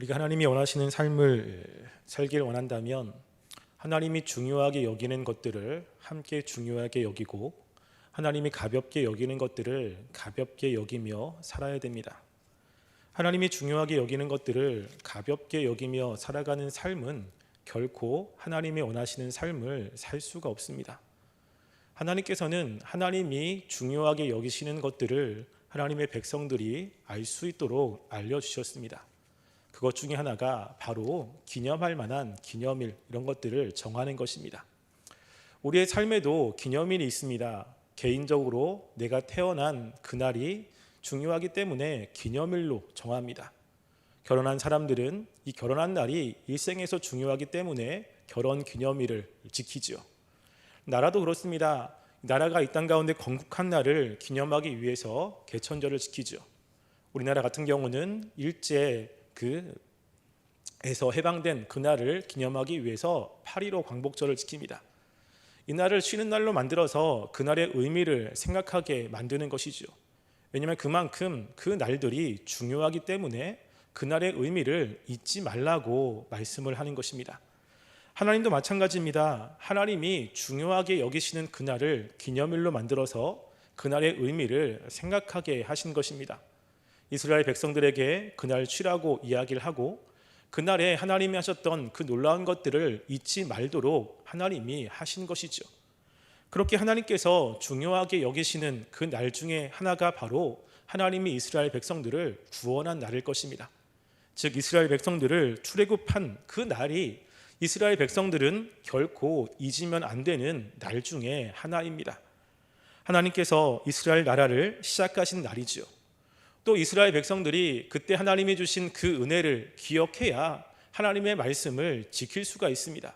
우리가 하나님이 원하시는 삶을 살길 원한다면 하나님이 중요하게 여기는 것들을 함께 중요하게 여기고 하나님이 가볍게 여기는 것들을 가볍게 여기며 살아야 됩니다. 하나님이 중요하게 여기는 것들을 가볍게 여기며 살아가는 삶은 결코 하나님이 원하시는 삶을 살 수가 없습니다. 하나님께서는 하나님이 중요하게 여기시는 것들을 하나님의 백성들이 알 수 있도록 알려주셨습니다. 그것 중에 하나가 바로 기념할 만한 기념일, 이런 것들을 정하는 것입니다. 우리의 삶에도 기념일이 있습니다. 개인적으로 내가 태어난 그날이 중요하기 때문에 기념일로 정합니다. 결혼한 사람들은 이 결혼한 날이 일생에서 중요하기 때문에 결혼 기념일을 지키죠. 나라도 그렇습니다. 나라가 이 땅 가운데 건국한 날을 기념하기 위해서 개천절을 지키죠. 우리나라 같은 경우는 일제 에서 해방된 그날을 기념하기 위해서 8.15 광복절을 지킵니다. 이 날을 쉬는 날로 만들어서 그날의 의미를 생각하게 만드는 것이죠. 왜냐하면 그만큼 그 날들이 중요하기 때문에 그날의 의미를 잊지 말라고 말씀을 하는 것입니다. 하나님도 마찬가지입니다. 하나님이 중요하게 여기시는 그날을 기념일로 만들어서 그날의 의미를 생각하게 하신 것입니다. 이스라엘 백성들에게 그날 쉬라고 이야기를 하고 그날에 하나님이 하셨던 그 놀라운 것들을 잊지 말도록 하나님이 하신 것이죠. 그렇게 하나님께서 중요하게 여기시는 그 날 중에 하나가 바로 하나님이 이스라엘 백성들을 구원한 날일 것입니다. 즉 이스라엘 백성들을 출애굽한 그 날이 이스라엘 백성들은 결코 잊으면 안 되는 날 중에 하나입니다. 하나님께서 이스라엘 나라를 시작하신 날이죠. 또 이스라엘 백성들이 그때 하나님이 주신 그 은혜를 기억해야 하나님의 말씀을 지킬 수가 있습니다.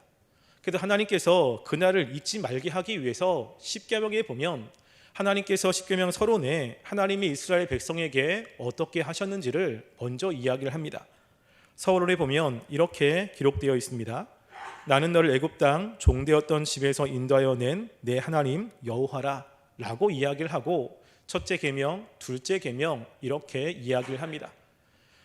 그래서 하나님께서 그날을 잊지 말게 하기 위해서 십계명에 보면 하나님께서 십계명 서론에 하나님이 이스라엘 백성에게 어떻게 하셨는지를 먼저 이야기를 합니다. 서론에 보면 이렇게 기록되어 있습니다. 나는 너를 애굽 땅 종되었던 집에서 인도하여 낸 내 하나님 여호와라 라고 이야기를 하고 첫째 계명, 둘째 계명 이렇게 이야기를 합니다.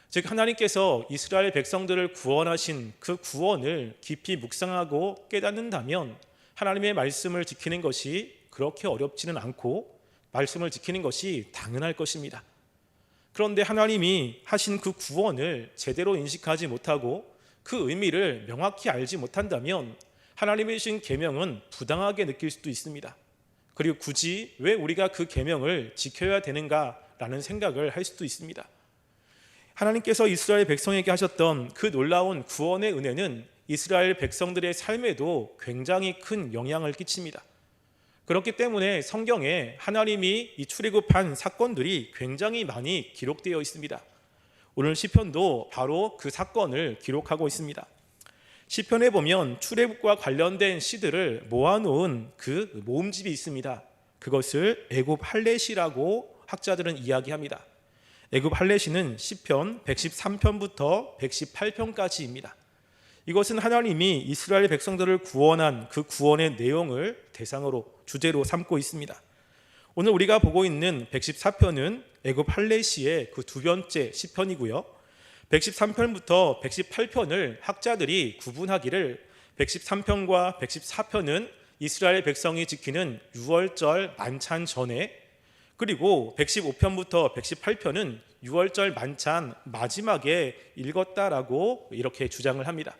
즉 하나님께서 이스라엘 백성들을 구원하신 그 구원을 깊이 묵상하고 깨닫는다면 하나님의 말씀을 지키는 것이 그렇게 어렵지는 않고 말씀을 지키는 것이 당연할 것입니다. 그런데 하나님이 하신 그 구원을 제대로 인식하지 못하고 그 의미를 명확히 알지 못한다면 하나님이 주신 계명은 부당하게 느낄 수도 있습니다. 그리고 굳이 왜 우리가 그 계명을 지켜야 되는가라는 생각을 할 수도 있습니다. 하나님께서 이스라엘 백성에게 하셨던 그 놀라운 구원의 은혜는 이스라엘 백성들의 삶에도 굉장히 큰 영향을 끼칩니다. 그렇기 때문에 성경에 하나님이 이 출애굽한 사건들이 굉장히 많이 기록되어 있습니다. 오늘 시편도 바로 그 사건을 기록하고 있습니다. 시편에 보면 출애굽과 관련된 시들을 모아놓은 그 모음집이 있습니다. 그것을 애굽 할례시라고 학자들은 이야기합니다. 애굽 할례시는 시편 113편부터 118편까지입니다. 이것은 하나님이 이스라엘 백성들을 구원한 그 구원의 내용을 대상으로 주제로 삼고 있습니다. 오늘 우리가 보고 있는 114편은 애굽 할례시의 그 두 번째 시편이고요. 113편부터 118편을 학자들이 구분하기를 113편과 114편은 이스라엘 백성이 지키는 유월절 만찬 전에, 그리고 115편부터 118편은 유월절 만찬 마지막에 읽었다라고 이렇게 주장을 합니다.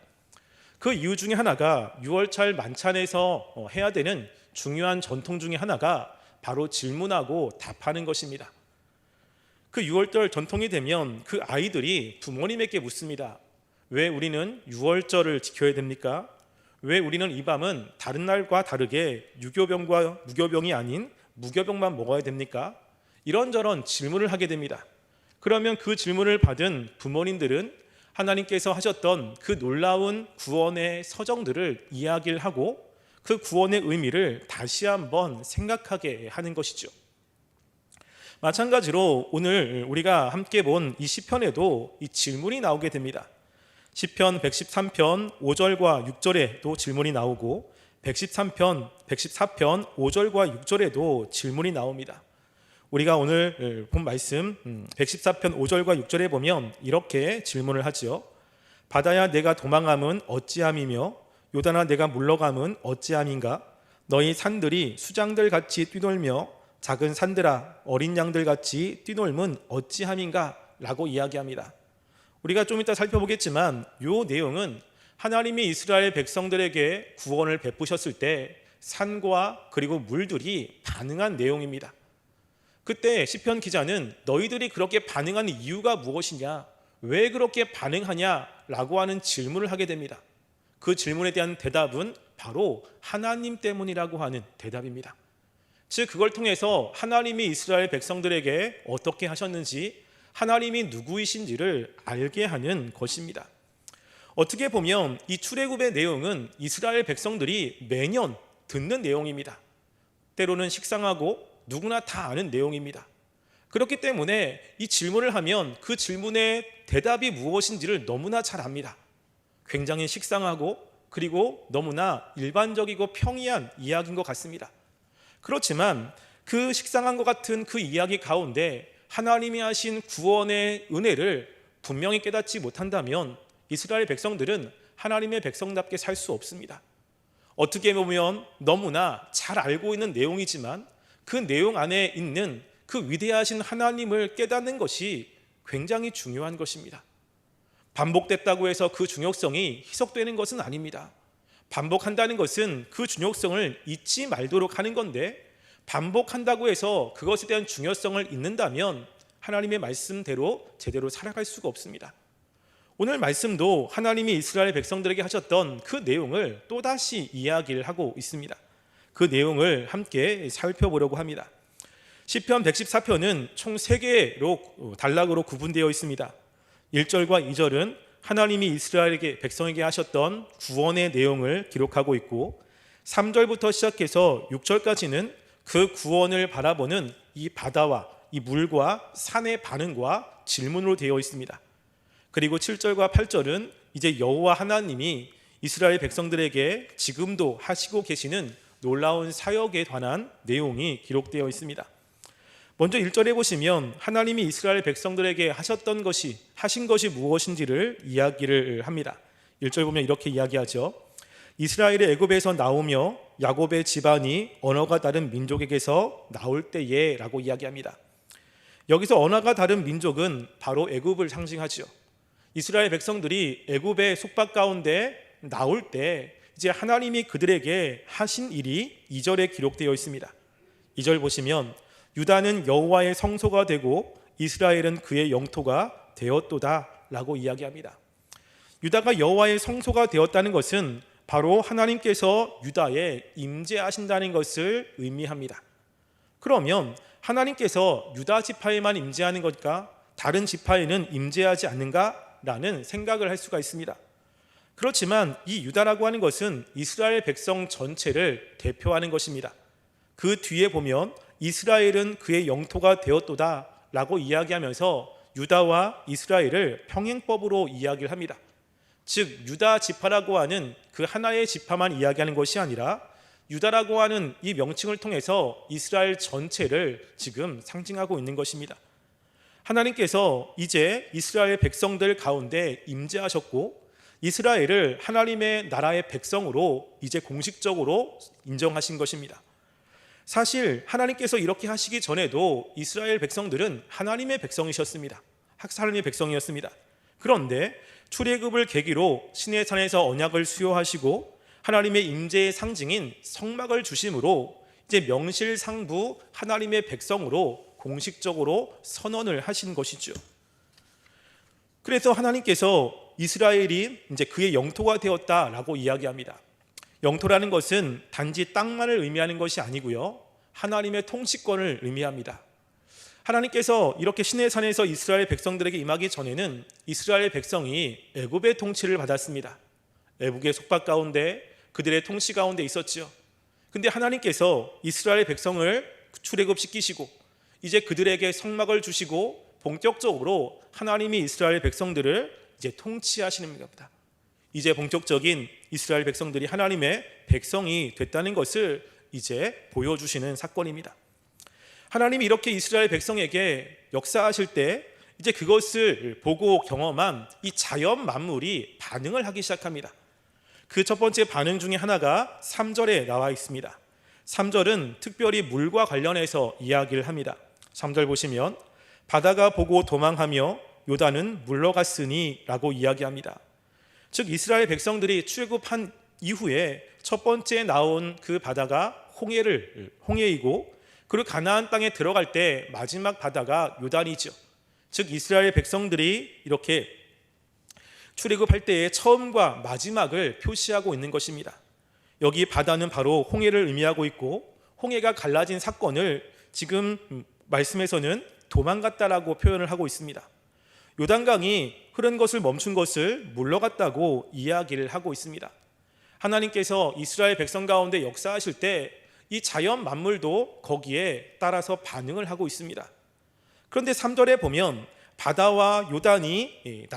그 이유 중에 하나가 유월절 만찬에서 해야 되는 중요한 전통 중에 하나가 바로 질문하고 답하는 것입니다. 그 유월절 전통이 되면 그 아이들이 부모님에게 묻습니다. 왜 우리는 유월절을 지켜야 됩니까? 왜 우리는 이 밤은 다른 날과 다르게 유교병과 무교병이 아닌 무교병만 먹어야 됩니까? 이런저런 질문을 하게 됩니다. 그러면 그 질문을 받은 부모님들은 하나님께서 하셨던 그 놀라운 구원의 서정들을 이야기를 하고 그 구원의 의미를 다시 한번 생각하게 하는 것이죠. 마찬가지로 오늘 우리가 함께 본 이 시편에도 이 질문이 나오게 됩니다. 시편 113편 5절과 6절에도 질문이 나오고 113편, 114편 5절과 6절에도 질문이 나옵니다. 우리가 오늘 본 말씀 114편 5절과 6절에 보면 이렇게 질문을 하죠. 바다야 내가 도망함은 어찌함이며 요단아 내가 물러감은 어찌함인가? 너희 산들이 수장들 같이 뛰놀며 작은 산들아 어린 양들 같이 뛰놀면 어찌함인가? 라고 이야기합니다. 우리가 좀 이따 살펴보겠지만 이 내용은 하나님이 이스라엘 백성들에게 구원을 베푸셨을 때 산과 그리고 물들이 반응한 내용입니다. 그때 시편 기자는 너희들이 그렇게 반응한 이유가 무엇이냐, 왜 그렇게 반응하냐라고 하는 질문을 하게 됩니다. 그 질문에 대한 대답은 바로 하나님 때문이라고 하는 대답입니다. 즉 그걸 통해서 하나님이 이스라엘 백성들에게 어떻게 하셨는지, 하나님이 누구이신지를 알게 하는 것입니다. 어떻게 보면 이 출애굽의 내용은 이스라엘 백성들이 매년 듣는 내용입니다. 때로는 식상하고 누구나 다 아는 내용입니다. 그렇기 때문에 이 질문을 하면 그 질문의 대답이 무엇인지를 너무나 잘 압니다. 굉장히 식상하고 그리고 너무나 일반적이고 평이한 이야기인 것 같습니다. 그렇지만 그 식상한 것 같은 그 이야기 가운데 하나님이 하신 구원의 은혜를 분명히 깨닫지 못한다면 이스라엘 백성들은 하나님의 백성답게 살 수 없습니다. 어떻게 보면 너무나 잘 알고 있는 내용이지만 그 내용 안에 있는 그 위대하신 하나님을 깨닫는 것이 굉장히 중요한 것입니다. 반복됐다고 해서 그 중요성이 희석되는 것은 아닙니다. 반복한다는 것은 그 중요성을 잊지 말도록 하는 건데, 반복한다고 해서 그것에 대한 중요성을 잊는다면 하나님의 말씀대로 제대로 살아갈 수가 없습니다. 오늘 말씀도 하나님이 이스라엘 백성들에게 하셨던 그 내용을 또다시 이야기를 하고 있습니다. 그 내용을 함께 살펴보려고 합니다. 시편 114편은 총 3개로 단락으로 구분되어 있습니다. 1절과 2절은 하나님이 이스라엘 백성에게 하셨던 구원의 내용을 기록하고 있고, 3절부터 시작해서 6절까지는 그 구원을 바라보는 이 바다와 이 물과 산의 반응과 질문으로 되어 있습니다. 그리고 7절과 8절은 이제 여호와 하나님이 이스라엘 백성들에게 지금도 하시고 계시는 놀라운 사역에 관한 내용이 기록되어 있습니다. 먼저 1절에 보시면 하나님이 이스라엘 백성들에게 하신 것이 무엇인지를 이야기를 합니다. 1절 보면 이렇게 이야기하죠. 이스라엘이 애굽에서 나오며 야곱의 집안이 언어가 다른 민족에게서 나올 때에 라고 이야기합니다. 여기서 언어가 다른 민족은 바로 애굽을 상징하죠. 이스라엘 백성들이 애굽의 속박 가운데 나올 때 이제 하나님이 그들에게 하신 일이 2절에 기록되어 있습니다. 2절 보시면 유다는 여호와의 성소가 되고 이스라엘은 그의 영토가 되었도다 라고 이야기합니다. 유다가 여호와의 성소가 되었다는 것은 바로 하나님께서 유다에 임재하신다는 것을 의미합니다. 그러면 하나님께서 유다 지파에만 임재하는 것일까? 다른 지파에는 임재하지 않는가라는 생각을 할 수가 있습니다. 그렇지만 이 유다라고 하는 것은 이스라엘 백성 전체를 대표하는 것입니다. 그 뒤에 보면 이스라엘은 그의 영토가 되었도다 라고 이야기하면서 유다와 이스라엘을 평행법으로 이야기를 합니다. 즉 유다 지파라고 하는 그 하나의 지파만 이야기하는 것이 아니라 유다라고 하는 이 명칭을 통해서 이스라엘 전체를 지금 상징하고 있는 것입니다. 하나님께서 이제 이스라엘 백성들 가운데 임재하셨고 이스라엘을 하나님의 나라의 백성으로 이제 공식적으로 인정하신 것입니다. 사실 하나님께서 이렇게 하시기 전에도 이스라엘 백성들은 하나님의 백성이셨습니다. 하나님의 백성이었습니다. 그런데 출애굽을 계기로 시내산에서 언약을 수여하시고 하나님의 임재의 상징인 성막을 주심으로 이제 명실상부 하나님의 백성으로 공식적으로 선언을 하신 것이죠. 그래서 하나님께서 이스라엘이 이제 그의 영토가 되었다라고 이야기합니다. 영토라는 것은 단지 땅만을 의미하는 것이 아니고요, 하나님의 통치권을 의미합니다. 하나님께서 이렇게 시내산에서 이스라엘 백성들에게 임하기 전에는 이스라엘 백성이 애굽의 통치를 받았습니다. 애굽의 속박 가운데 그들의 통치 가운데 있었죠. 근데 하나님께서 이스라엘 백성을 출애굽시키시고 이제 그들에게 성막을 주시고 본격적으로 하나님이 이스라엘 백성들을 이제 통치하시는 겁니다. 이제 본격적인 이스라엘 백성들이 하나님의 백성이 됐다는 것을 이제 보여주시는 사건입니다. 하나님이 이렇게 이스라엘 백성에게 역사하실 때 이제 그것을 보고 경험한 이 자연 만물이 반응을 하기 시작합니다. 그 첫 번째 반응 중에 하나가 3절에 나와 있습니다. 3절은 특별히 물과 관련해서 이야기를 합니다. 3절 보시면 바다가 보고 도망하며 요단은 물러갔으니 라고 이야기합니다. 즉 이스라엘 백성들이 출애굽한 이후에 첫 번째 나온 그 바다가 홍해이고, 그리고 가나안 땅에 들어갈 때 마지막 바다가 요단이죠. 즉 이스라엘 백성들이 이렇게 출애굽할 때의 처음과 마지막을 표시하고 있는 것입니다. 여기 바다는 바로 홍해를 의미하고 있고, 홍해가 갈라진 사건을 지금 말씀에서는 도망갔다라고 표현을 하고 있습니다. 요단강이 흐른 것을 멈춘 것을 물러갔다고 이야기를 하고 있습니다. 하나님께서 이스라엘 백성 가운데 역사하실 때 이 자연 만물도 거기에 따라서 반응을 하고 있습니다. 그런데 3절에 보면 바다와 요단이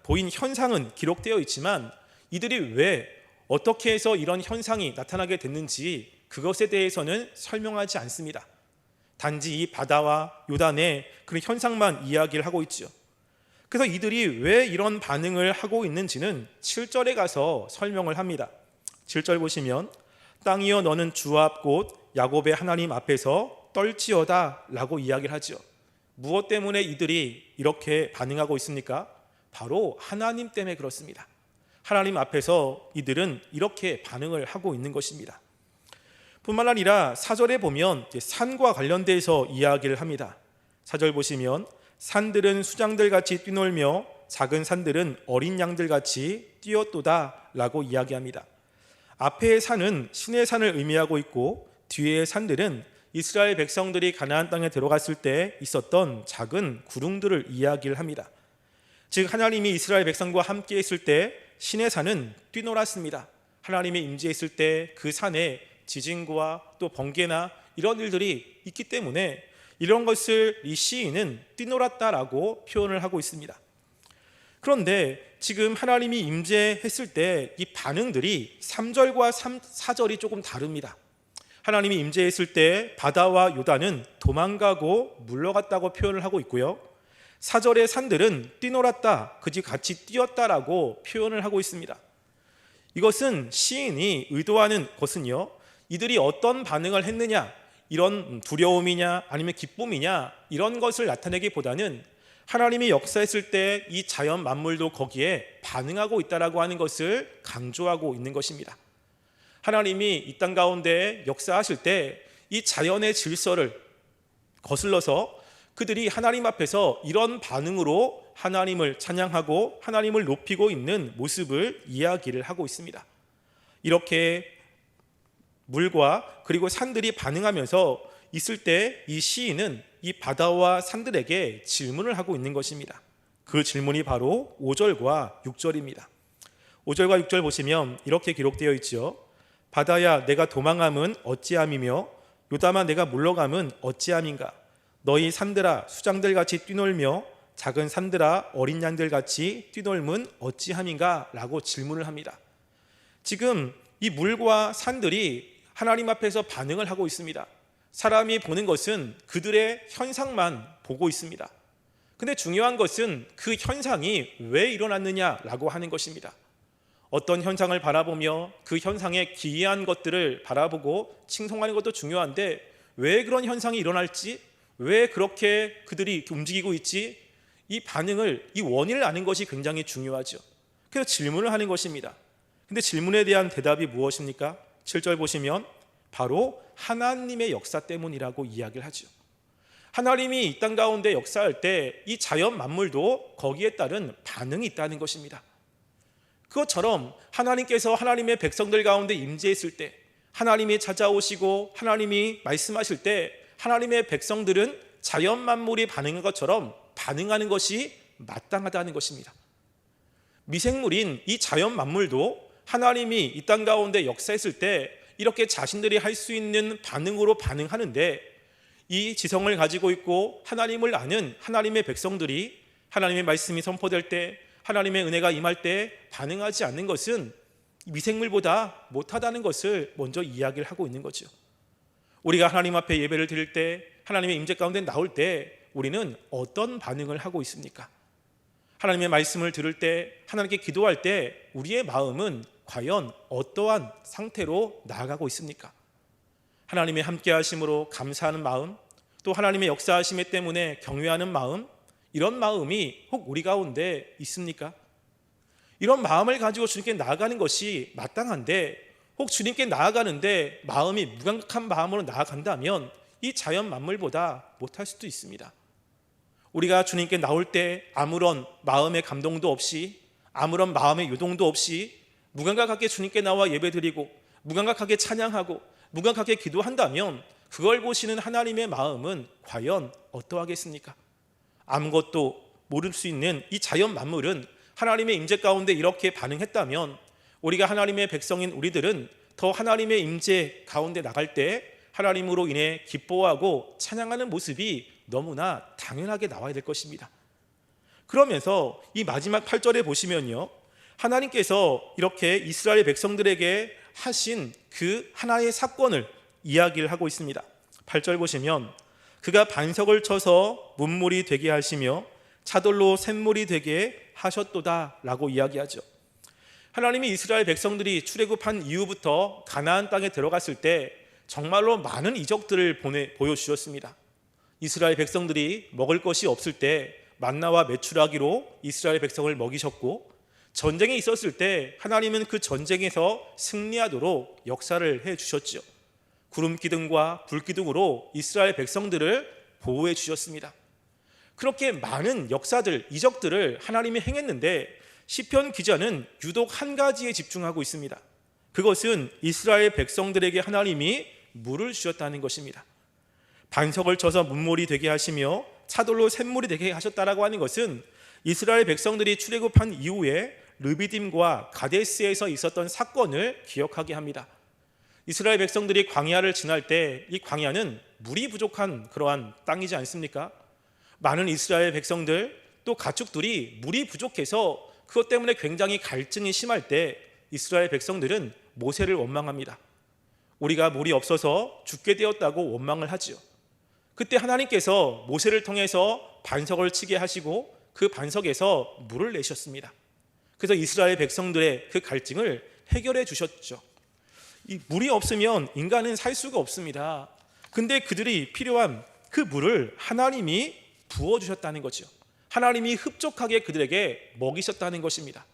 보인 현상은 기록되어 있지만 이들이 왜 어떻게 해서 이런 현상이 나타나게 됐는지 그것에 대해서는 설명하지 않습니다. 단지 이 바다와 요단의 그런 현상만 이야기를 하고 있죠. 그래서 이들이 왜 이런 반응을 하고 있는지는 7절에 가서 설명을 합니다. 7절 보시면 땅이여 너는 주 앞 곧 야곱의 하나님 앞에서 떨지어다 라고 이야기를 하죠. 무엇 때문에 이들이 이렇게 반응하고 있습니까? 바로 하나님 때문에 그렇습니다. 하나님 앞에서 이들은 이렇게 반응을 하고 있는 것입니다. 뿐만 아니라 4절에 보면 산과 관련돼서 이야기를 합니다. 4절 보시면 산들은 수장들 같이 뛰놀며 작은 산들은 어린 양들 같이 뛰었도다 라고 이야기합니다. 앞의 산은 신의 산을 의미하고 있고, 뒤의 산들은 이스라엘 백성들이 가나안 땅에 들어갔을 때 있었던 작은 구릉들을 이야기를 합니다. 즉 하나님이 이스라엘 백성과 함께 있을 때 신의 산은 뛰놀았습니다. 하나님이 임재했을 때 그 산에 지진과 또 번개나 이런 일들이 있기 때문에 이런 것을 이 시인은 뛰놀았다라고 표현을 하고 있습니다. 그런데 지금 하나님이 임재했을 때 이 반응들이 3절과 4절이 조금 다릅니다. 하나님이 임재했을 때 바다와 요단은 도망가고 물러갔다고 표현을 하고 있고요. 4절의 산들은 뛰놀았다, 그지 같이 뛰었다라고 표현을 하고 있습니다. 이것은 시인이 의도하는 것은요, 이들이 어떤 반응을 했느냐, 이런 두려움이냐 아니면 기쁨이냐 이런 것을 나타내기보다는 하나님이 역사했을 때 이 자연 만물도 거기에 반응하고 있다라고 하는 것을 강조하고 있는 것입니다. 하나님이 이 땅 가운데 역사하실 때 이 자연의 질서를 거슬러서 그들이 하나님 앞에서 이런 반응으로 하나님을 찬양하고 하나님을 높이고 있는 모습을 이야기를 하고 있습니다. 이렇게 물과 그리고 산들이 반응하면서 있을 때 이 시인은 이 바다와 산들에게 질문을 하고 있는 것입니다. 그 질문이 바로 5절과 6절입니다. 5절과 6절 보시면 이렇게 기록되어 있죠. 바다야 내가 도망함은 어찌함이며 요담아 내가 물러감은 어찌함인가. 너희 산들아 수장들 같이 뛰놀며 작은 산들아 어린 양들 같이 뛰놀면 어찌함인가 라고 질문을 합니다. 지금 이 물과 산들이 하나님 앞에서 반응을 하고 있습니다. 사람이 보는 것은 그들의 현상만 보고 있습니다. 근데 중요한 것은 그 현상이 왜 일어났느냐라고 하는 것입니다. 어떤 현상을 바라보며 그 현상의 기이한 것들을 바라보고 칭송하는 것도 중요한데 왜 그런 현상이 일어날지, 왜 그렇게 그들이 이렇게 움직이고 있지, 이 반응을, 이 원인을 아는 것이 굉장히 중요하죠. 그래서 질문을 하는 것입니다. 근데 질문에 대한 대답이 무엇입니까? 7절 보시면 바로 하나님의 역사 때문이라고 이야기를 하죠. 하나님이 이 땅 가운데 역사할 때 이 자연 만물도 거기에 따른 반응이 있다는 것입니다. 그것처럼 하나님께서 하나님의 백성들 가운데 임재했을 때, 하나님이 찾아오시고 하나님이 말씀하실 때 하나님의 백성들은 자연 만물이 반응한 것처럼 반응하는 것이 마땅하다는 것입니다. 미생물인 이 자연 만물도 하나님이 이 땅 가운데 역사했을 때 이렇게 자신들이 할 수 있는 반응으로 반응하는데, 이 지성을 가지고 있고 하나님을 아는 하나님의 백성들이 하나님의 말씀이 선포될 때, 하나님의 은혜가 임할 때 반응하지 않는 것은 미생물보다 못하다는 것을 먼저 이야기를 하고 있는 거죠. 우리가 하나님 앞에 예배를 드릴 때, 하나님의 임재 가운데 나올 때 우리는 어떤 반응을 하고 있습니까? 하나님의 말씀을 들을 때, 하나님께 기도할 때 우리의 마음은 과연 어떠한 상태로 나아가고 있습니까? 하나님의 함께 하심으로 감사하는 마음, 또 하나님의 역사하심 때문에 경외하는 마음, 이런 마음이 혹 우리 가운데 있습니까? 이런 마음을 가지고 주님께 나아가는 것이 마땅한데, 혹 주님께 나아가는데 마음이 무감각한 마음으로 나아간다면 이 자연 만물보다 못할 수도 있습니다. 우리가 주님께 나올 때 아무런 마음의 감동도 없이, 아무런 마음의 요동도 없이 무감각하게 주님께 나와 예배드리고 무감각하게 찬양하고 무감각하게 기도한다면 그걸 보시는 하나님의 마음은 과연 어떠하겠습니까? 아무것도 모를 수 있는 이 자연 만물은 하나님의 임재 가운데 이렇게 반응했다면 우리가 하나님의 백성인 우리들은 더 하나님의 임재 가운데 나갈 때 하나님으로 인해 기뻐하고 찬양하는 모습이 너무나 당연하게 나와야 될 것입니다. 그러면서 이 마지막 8절에 보시면요, 하나님께서 이렇게 이스라엘 백성들에게 하신 그 하나의 사건을 이야기를 하고 있습니다. 8절 보시면 그가 반석을 쳐서 문물이 되게 하시며 차돌로 샘물이 되게 하셨도다 라고 이야기하죠. 하나님이 이스라엘 백성들이 출애굽한 이후부터 가나안 땅에 들어갔을 때 정말로 많은 이적들을 보여주셨습니다. 이스라엘 백성들이 먹을 것이 없을 때 만나와 메추라기로 이스라엘 백성을 먹이셨고, 전쟁이 있었을 때 하나님은 그 전쟁에서 승리하도록 역사를 해주셨죠. 구름 기둥과 불 기둥으로 이스라엘 백성들을 보호해 주셨습니다. 그렇게 많은 역사들, 이적들을 하나님이 행했는데 시편 기자는 유독 한 가지에 집중하고 있습니다. 그것은 이스라엘 백성들에게 하나님이 물을 주셨다는 것입니다. 반석을 쳐서 문물이 되게 하시며 차돌로 샘물이 되게 하셨다라고 하는 것은 이스라엘 백성들이 출애굽한 이후에 르비딤과 가데스에서 있었던 사건을 기억하게 합니다. 이스라엘 백성들이 광야를 지날 때 이 광야는 물이 부족한 그러한 땅이지 않습니까? 많은 이스라엘 백성들 또 가축들이 물이 부족해서 그것 때문에 굉장히 갈증이 심할 때 이스라엘 백성들은 모세를 원망합니다. 우리가 물이 없어서 죽게 되었다고 원망을 하지요. 그때 하나님께서 모세를 통해서 반석을 치게 하시고 그 반석에서 물을 내셨습니다. 그래서 이스라엘 백성들의 그 갈증을 해결해 주셨죠. 이 물이 없으면 인간은 살 수가 없습니다. 근데 그들이 필요한 그 물을 하나님이 부어주셨다는 거죠. 하나님이 흡족하게 그들에게 먹이셨다는 것입니다.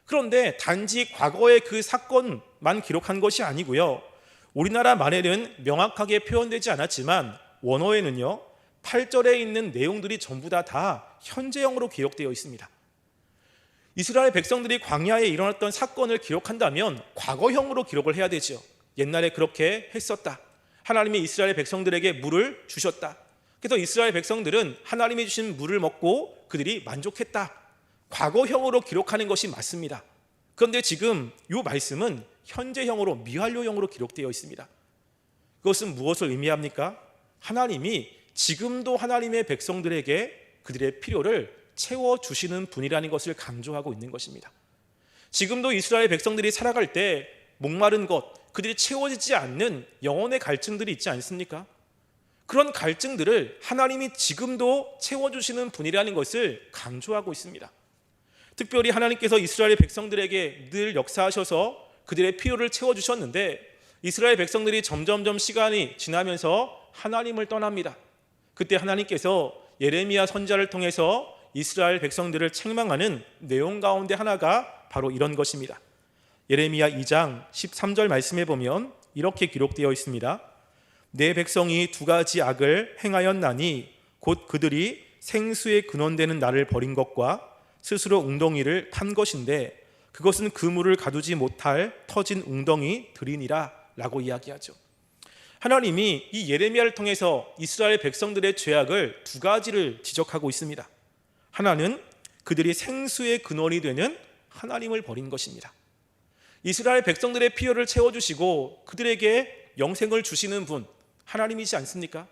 그런데 단지 과거의 그 사건만 기록한 것이 아니고요, 우리나라 말에는 명확하게 표현되지 않았지만 원어에는요 8절에 있는 내용들이 전부 다 현재형으로 기록되어 있습니다. 이스라엘 백성들이 광야에 일어났던 사건을 기록한다면 과거형으로 기록을 해야 되죠. 옛날에 그렇게 했었다, 하나님이 이스라엘 백성들에게 물을 주셨다, 그래서 이스라엘 백성들은 하나님이 주신 물을 먹고 그들이 만족했다, 과거형으로 기록하는 것이 맞습니다. 그런데 지금 이 말씀은 현재형으로, 미완료형으로 기록되어 있습니다. 그것은 무엇을 의미합니까? 하나님이 지금도 하나님의 백성들에게 그들의 필요를 채워주시는 분이라는 것을 강조하고 있는 것입니다. 지금도 이스라엘 백성들이 살아갈 때 목마른 것, 그들이 채워지지 않는 영혼의 갈증들이 있지 않습니까? 그런 갈증들을 하나님이 지금도 채워주시는 분이라는 것을 강조하고 있습니다. 특별히 하나님께서 이스라엘 백성들에게 늘 역사하셔서 그들의 필요를 채워주셨는데 이스라엘 백성들이 점점점 시간이 지나면서 하나님을 떠납니다. 그때 하나님께서 예레미야 선지자를 통해서 이스라엘 백성들을 책망하는 내용 가운데 하나가 바로 이런 것입니다. 예레미야 2장 13절 말씀에 보면 이렇게 기록되어 있습니다. 내 백성이 두 가지 악을 행하였나니 곧 그들이 생수의 근원되는 나를 버린 것과 스스로 웅덩이를 판 것인데 그것은 그물을 가두지 못할 터진 웅덩이들이니라 라고 이야기하죠. 하나님이 이 예레미야를 통해서 이스라엘 백성들의 죄악을 두 가지를 지적하고 있습니다. 하나는 그들이 생수의 근원이 되는 하나님을 버린 것입니다. 이스라엘 백성들의 필요를 채워주시고 그들에게 영생을 주시는 분 하나님이지 않습니까?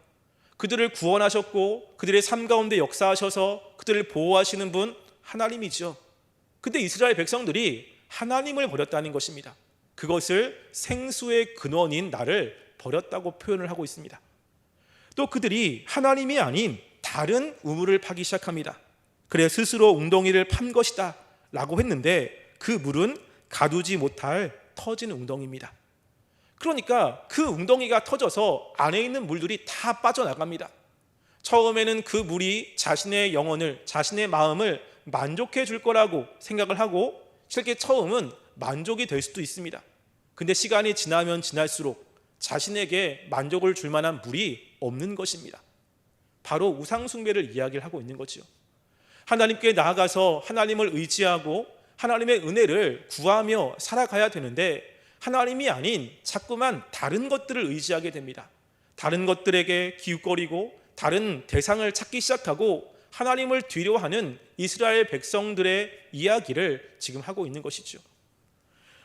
그들을 구원하셨고 그들의 삶 가운데 역사하셔서 그들을 보호하시는 분 하나님이죠. 근데 이스라엘 백성들이 하나님을 버렸다는 것입니다. 그것을 생수의 근원인 나를 버렸다고 표현을 하고 있습니다. 또 그들이 하나님이 아닌 다른 우물을 파기 시작합니다. 그래 스스로 웅덩이를 판 것이다 라고 했는데 그 물은 가두지 못할 터진 웅덩이입니다. 그러니까 그 웅덩이가 터져서 안에 있는 물들이 다 빠져나갑니다. 처음에는 그 물이 자신의 영혼을, 자신의 마음을 만족해 줄 거라고 생각을 하고 실제 처음은 만족이 될 수도 있습니다. 근데 시간이 지나면 지날수록 자신에게 만족을 줄 만한 물이 없는 것입니다. 바로 우상 숭배를 이야기를 하고 있는 거죠. 하나님께 나아가서 하나님을 의지하고 하나님의 은혜를 구하며 살아가야 되는데 하나님이 아닌 자꾸만 다른 것들을 의지하게 됩니다. 다른 것들에게 기웃거리고 다른 대상을 찾기 시작하고 하나님을 뒤로하는 이스라엘 백성들의 이야기를 지금 하고 있는 것이죠.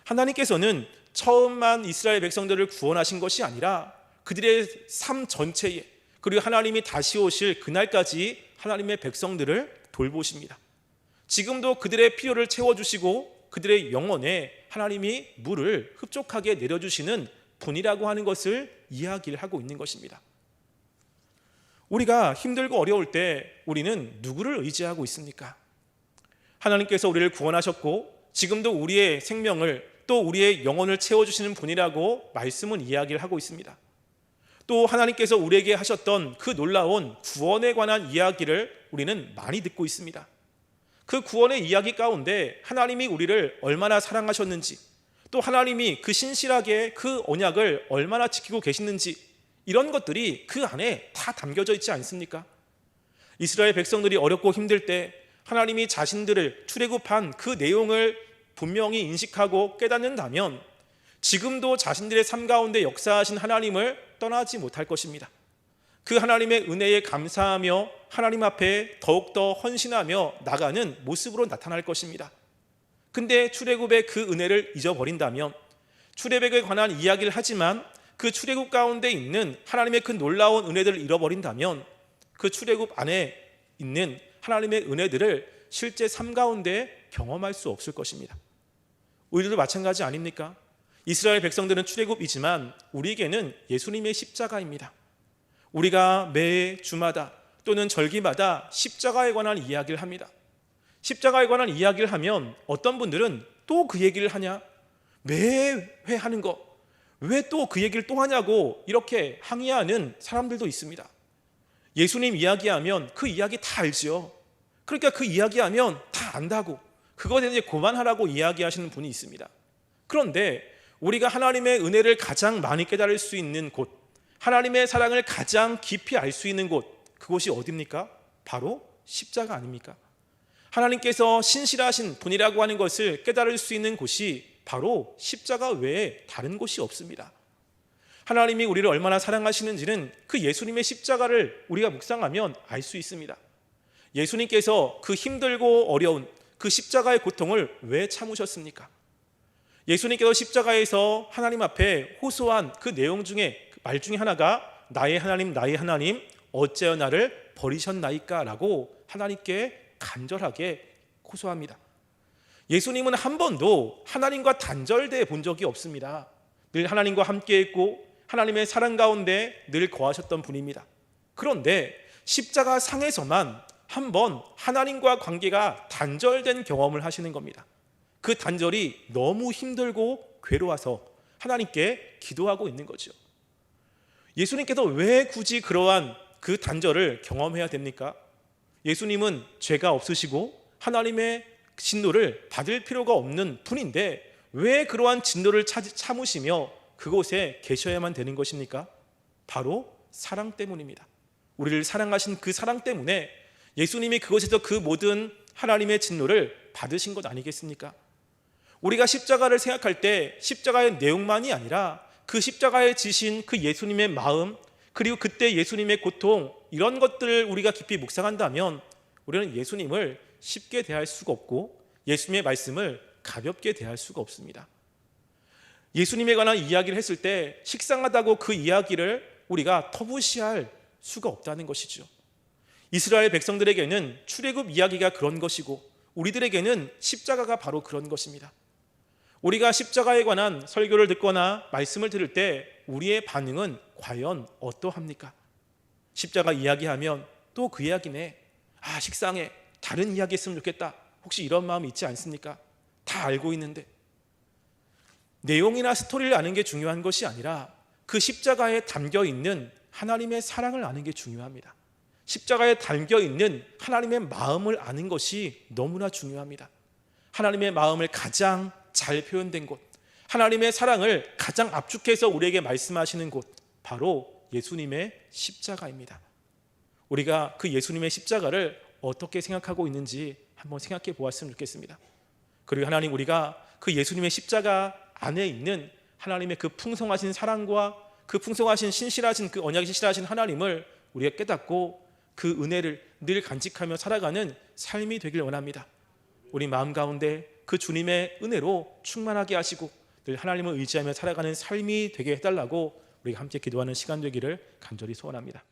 하나님께서는 처음만 이스라엘 백성들을 구원하신 것이 아니라 그들의 삶 전체에, 그리고 하나님이 다시 오실 그날까지 하나님의 백성들을 돌보십니다. 지금도 그들의 필요를 채워주시고 그들의 영혼에 하나님이 물을 흡족하게 내려주시는 분이라고 하는 것을 이야기를 하고 있는 것입니다. 우리가 힘들고 어려울 때 우리는 누구를 의지하고 있습니까? 하나님께서 우리를 구원하셨고 지금도 우리의 생명을 또 우리의 영혼을 채워주시는 분이라고 말씀은 이야기를 하고 있습니다. 또 하나님께서 우리에게 하셨던 그 놀라운 구원에 관한 이야기를 우리는 많이 듣고 있습니다. 그 구원의 이야기 가운데 하나님이 우리를 얼마나 사랑하셨는지, 또 하나님이 그 신실하게 그 언약을 얼마나 지키고 계시는지, 이런 것들이 그 안에 다 담겨져 있지 않습니까? 이스라엘 백성들이 어렵고 힘들 때 하나님이 자신들을 출애굽한 그 내용을 분명히 인식하고 깨닫는다면 지금도 자신들의 삶 가운데 역사하신 하나님을 떠나지 못할 것입니다. 그 하나님의 은혜에 감사하며 하나님 앞에 더욱더 헌신하며 나가는 모습으로 나타날 것입니다. 근데 출애굽의 그 은혜를 잊어버린다면, 출애굽에 관한 이야기를 하지만 그 출애굽 가운데 있는 하나님의 그 놀라운 은혜들을 잃어버린다면 그 출애굽 안에 있는 하나님의 은혜들을 실제 삶 가운데 경험할 수 없을 것입니다. 우리들도 마찬가지 아닙니까? 이스라엘 백성들은 출애굽이지만 우리에게는 예수님의 십자가입니다. 우리가 매 주마다 또는 절기마다 십자가에 관한 이야기를 합니다. 십자가에 관한 이야기를 하면 어떤 분들은 또 그 얘기를 하냐? 매회 하는 거 왜 또 그 얘기를 또 하냐고 이렇게 항의하는 사람들도 있습니다. 예수님 이야기하면 그 이야기 다 알지요. 그러니까 그 이야기하면 다 안다고, 그거에 대해 그만하라고 이야기하시는 분이 있습니다. 그런데 우리가 하나님의 은혜를 가장 많이 깨달을 수 있는 곳, 하나님의 사랑을 가장 깊이 알 수 있는 곳, 그곳이 어디입니까? 바로 십자가 아닙니까? 하나님께서 신실하신 분이라고 하는 것을 깨달을 수 있는 곳이 바로 십자가 외에 다른 곳이 없습니다. 하나님이 우리를 얼마나 사랑하시는지는 그 예수님의 십자가를 우리가 묵상하면 알 수 있습니다. 예수님께서 그 힘들고 어려운 그 십자가의 고통을 왜 참으셨습니까? 예수님께서 십자가에서 하나님 앞에 호소한 그 내용 중에, 그 말 중에 하나가 나의 하나님 어찌하여 나를 버리셨나이까 라고 하나님께 간절하게 호소합니다. 예수님은 한 번도 하나님과 단절돼 본 적이 없습니다. 늘 하나님과 함께 했고 하나님의 사랑 가운데 늘 거하셨던 분입니다. 그런데 십자가 상에서만 한 번 하나님과 관계가 단절된 경험을 하시는 겁니다. 그 단절이 너무 힘들고 괴로워서 하나님께 기도하고 있는 거죠. 예수님께서 왜 굳이 그러한 그 단절을 경험해야 됩니까? 예수님은 죄가 없으시고 하나님의 진노를 받을 필요가 없는 분인데 왜 그러한 진노를 참으시며 그곳에 계셔야만 되는 것입니까? 바로 사랑 때문입니다. 우리를 사랑하신 그 사랑 때문에 예수님이 그곳에서 그 모든 하나님의 진노를 받으신 것 아니겠습니까? 우리가 십자가를 생각할 때 십자가의 내용만이 아니라 그 십자가에 지신 그 예수님의 마음, 그리고 그때 예수님의 고통, 이런 것들을 우리가 깊이 묵상한다면 우리는 예수님을 쉽게 대할 수가 없고 예수님의 말씀을 가볍게 대할 수가 없습니다. 예수님에 관한 이야기를 했을 때 식상하다고 그 이야기를 우리가 터부시할 수가 없다는 것이죠. 이스라엘 백성들에게는 출애굽 이야기가 그런 것이고 우리들에게는 십자가가 바로 그런 것입니다. 우리가 십자가에 관한 설교를 듣거나 말씀을 들을 때 우리의 반응은 과연 어떠합니까? 십자가 이야기하면 또 그 이야기네. 식상해. 다른 이야기 했으면 좋겠다. 혹시 이런 마음 있지 않습니까? 다 알고 있는데. 내용이나 스토리를 아는 게 중요한 것이 아니라 그 십자가에 담겨 있는 하나님의 사랑을 아는 게 중요합니다. 십자가에 담겨 있는 하나님의 마음을 아는 것이 너무나 중요합니다. 하나님의 마음을 가장 잘 표현된 곳, 하나님의 사랑을 가장 압축해서 우리에게 말씀하시는 곳, 바로 예수님의 십자가입니다. 우리가 그 예수님의 십자가를 어떻게 생각하고 있는지 한번 생각해 보았으면 좋겠습니다. 그리고 하나님, 우리가 그 예수님의 십자가 안에 있는 하나님의 그 풍성하신 사랑과 그 풍성하신 신실하신 그 언약이 신실하신 하나님을 우리가 깨닫고 그 은혜를 늘 간직하며 살아가는 삶이 되길 원합니다. 우리 마음 가운데 그 주님의 은혜로 충만하게 하시고 늘 하나님을 의지하며 살아가는 삶이 되게 해달라고 우리가 함께 기도하는 시간 되기를 간절히 소원합니다.